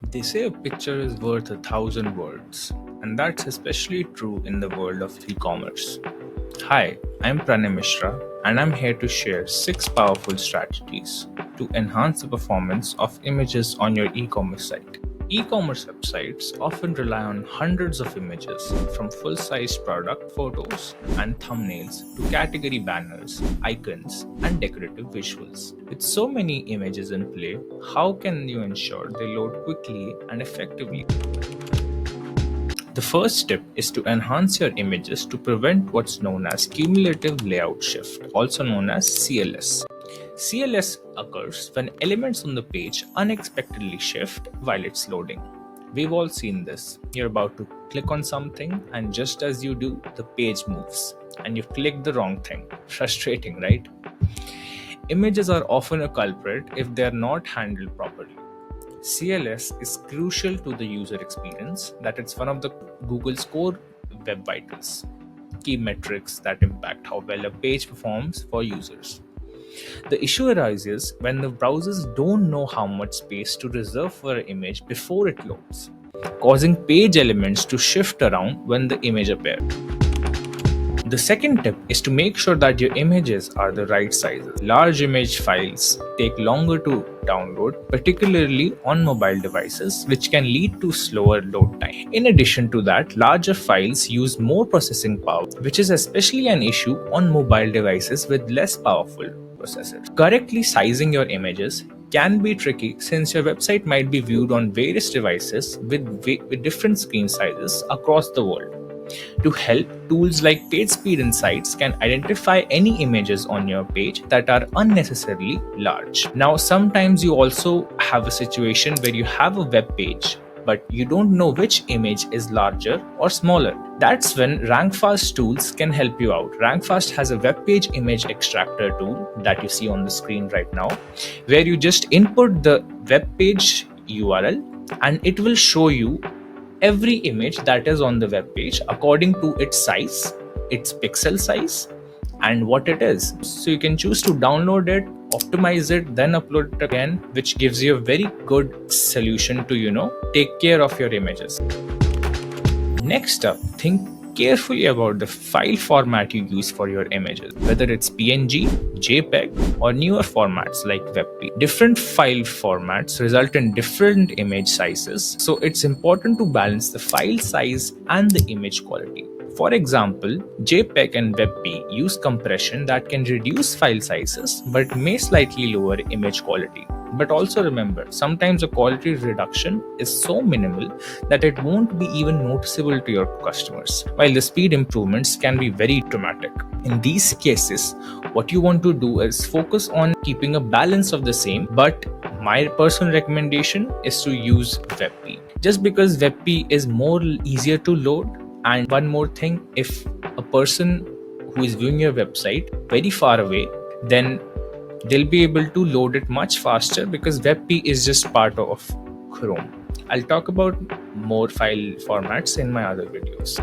They say a picture is worth 1,000 words, and that's especially true in the world of e commerce. Hi, I'm Pranay Mishra, and I'm here to share 6 powerful strategies to enhance the performance of images on your e commerce site. E commerce websites often rely on hundreds of images, from full size product photos and thumbnails to category banners, icons, and decorative visuals. With so many images in play, how can you ensure they load quickly and effectively? The first step is to enhance your images to prevent what's known as cumulative layout shift, also known as CLS. CLS occurs when elements on the page unexpectedly shift while it's loading. We've all seen this. You're about to click on something, and just as you do, the page moves, and you've clicked the wrong thing. Frustrating, right? Images are often a culprit if they are not handled properly. CLS is crucial to the user experience, that it's one of the Google's core web vitals, key metrics that impact how well a page performs for users. The issue arises when the browsers don't know how much space to reserve for an image before it loads, causing page elements to shift around when the image appears. The second tip is to make sure that your images are the right sizes. Large image files take longer to download, particularly on mobile devices, which can lead to slower load time. In addition to that, larger files use more processing power, which is especially an issue on mobile devices with less powerful processors. Correctly sizing your images can be tricky since your website might be viewed on various devices with different screen sizes across the world. To help, tools like PageSpeed Insights can identify any images on your page that are unnecessarily large. Now, sometimes you also have a situation where you have a web page, but you don't know which image is larger or smaller. That's when RankFast tools can help you out. RankFast has a web page image extractor tool that you see on the screen right now, where you just input the web page URL and it will show you every image that is on the web page according to its size, its pixel size, and what it is. So you can choose to download it, optimize it, then upload it again, which gives you a very good solution to, take care of your images. Next up, think carefully about the file format you use for your images, whether it's PNG, JPEG, or newer formats like WebP. Different file formats result in different image sizes, so it's important to balance the file size and the image quality. For example, JPEG and WebP use compression that can reduce file sizes but may slightly lower image quality. But also remember, sometimes a quality reduction is so minimal that it won't be even noticeable to your customers, while the speed improvements can be very dramatic. In these cases, what you want to do is focus on keeping a balance of the same, but my personal recommendation is to use WebP. Just because WebP is more easier to load, and one more thing, if a person who is viewing your website very far away, then they'll be able to load it much faster because WebP is just part of Chrome. I'll talk about more file formats in my other videos.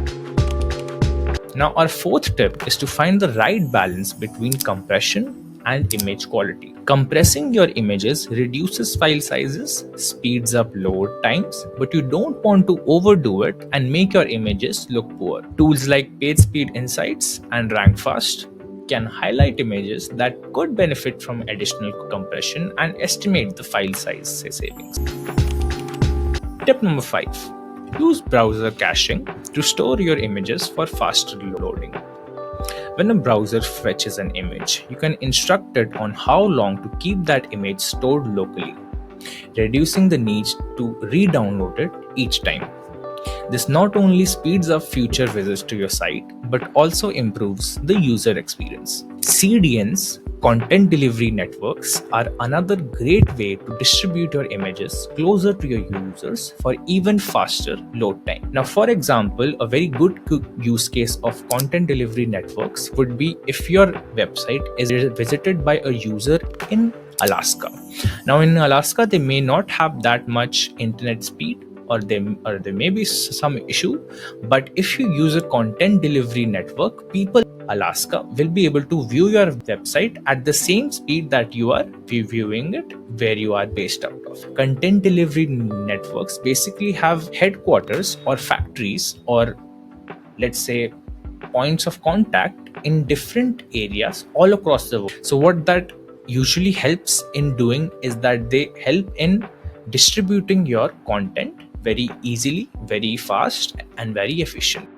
Now, our fourth tip is to find the right balance between compression and image quality. Compressing your images reduces file sizes, speeds up load times, but you don't want to overdo it and make your images look poor. Tools like PageSpeed Insights and RankFast can highlight images that could benefit from additional compression and estimate the file size savings. Tip number 5. Use browser caching to store your images for faster loading. When a browser fetches an image, you can instruct it on how long to keep that image stored locally, reducing the need to re-download it each time. This not only speeds up future visits to your site, but also improves the user experience. CDNs, content delivery networks, are another great way to distribute your images closer to your users for even faster load time. Now, for example, a very good use case of content delivery networks would be if your website is visited by a user in Alaska. Now, in Alaska, they may not have that much internet speed, or there may be some issue, but if you use a content delivery network, people Alaska will be able to view your website at the same speed that you are viewing it where you are based out of. Content delivery networks basically have headquarters or factories, or let's say points of contact in different areas all across the world. So what that usually helps in doing is that they help in distributing your content very easily, very fast, and very efficient.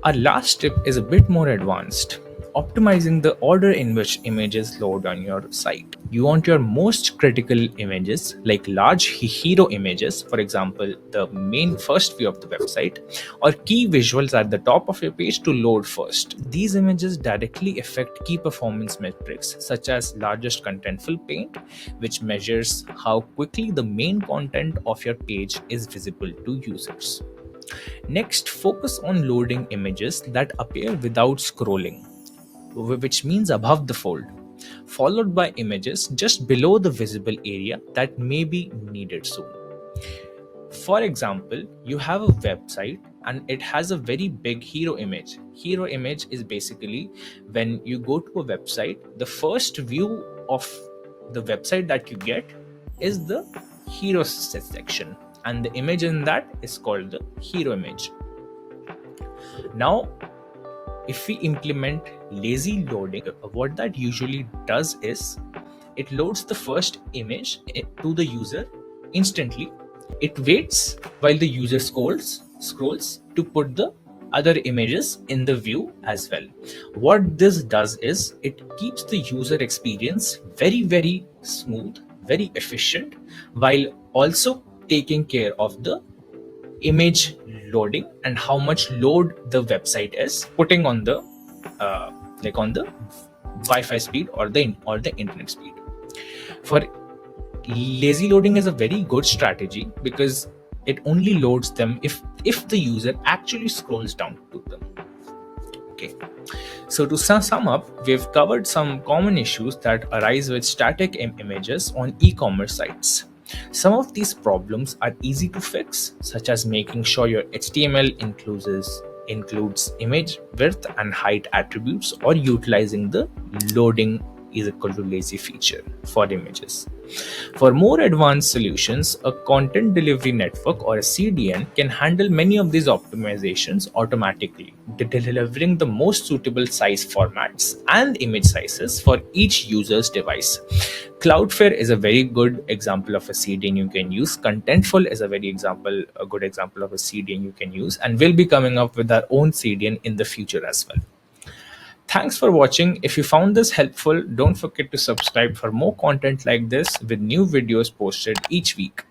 Our last tip is a bit more advanced: optimizing the order in which images load on your site. You want your most critical images, like large hero images, for example, the main first view of the website, or key visuals at the top of your page to load first. These images directly affect key performance metrics such as largest contentful paint, which measures how quickly the main content of your page is visible to users. Next, focus on loading images that appear without scrolling, which means above the fold, followed by images just below the visible area that may be needed soon. For example, you have a website and it has a very big hero image. Hero image is basically when you go to a website, the first view of the website that you get is the hero section, and the image in that is called the hero image. Now, if we implement lazy loading, what that usually does is it loads the first image to the user instantly. It waits while the user scrolls to put the other images in the view as well. What this does is it keeps the user experience very, very smooth, very efficient, while also taking care of the image loading and how much load the website is putting on the on the Wi-Fi speed or the internet speed. For lazy loading is a very good strategy because it only loads them if the user actually scrolls down to them. Okay, so to sum up, we've covered some common issues that arise with static images on e-commerce sites. Some of these problems are easy to fix, such as making sure your HTML includes image width and height attributes, or utilizing the loading is equal to lazy feature for images. For more advanced solutions, a content delivery network or a CDN can handle many of these optimizations automatically, delivering the most suitable size formats and image sizes for each user's device. Cloudflare is a very good example of a CDN you can use. Contentful is a good example of a CDN you can use, and we'll be coming up with our own CDN in the future as well. Thanks for watching. If you found this helpful, don't forget to subscribe for more content like this with new videos posted each week.